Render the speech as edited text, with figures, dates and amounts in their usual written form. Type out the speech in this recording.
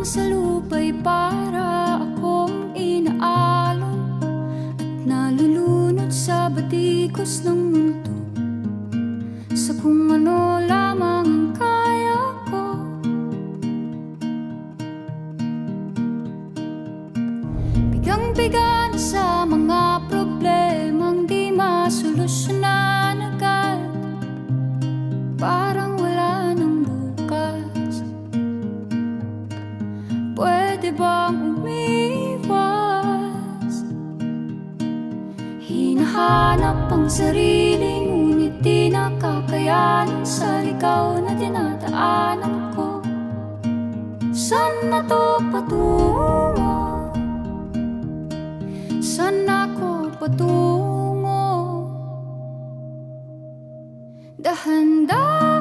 sa lupa'y para akong inaalon at nalulunod sa batikos ng mundo, sa kung ano lamang ang kaya ko. Bigang-biga na sa mga problemang di masolusyonan agad, parang wala nang bukas. Pwede bang umiwas? Hinahanap ang sarili, ngunit di nakakayanan sa ligaw na dinadaanan ko. Saan na to patungo? Saan ako patungo? Dahan-dahan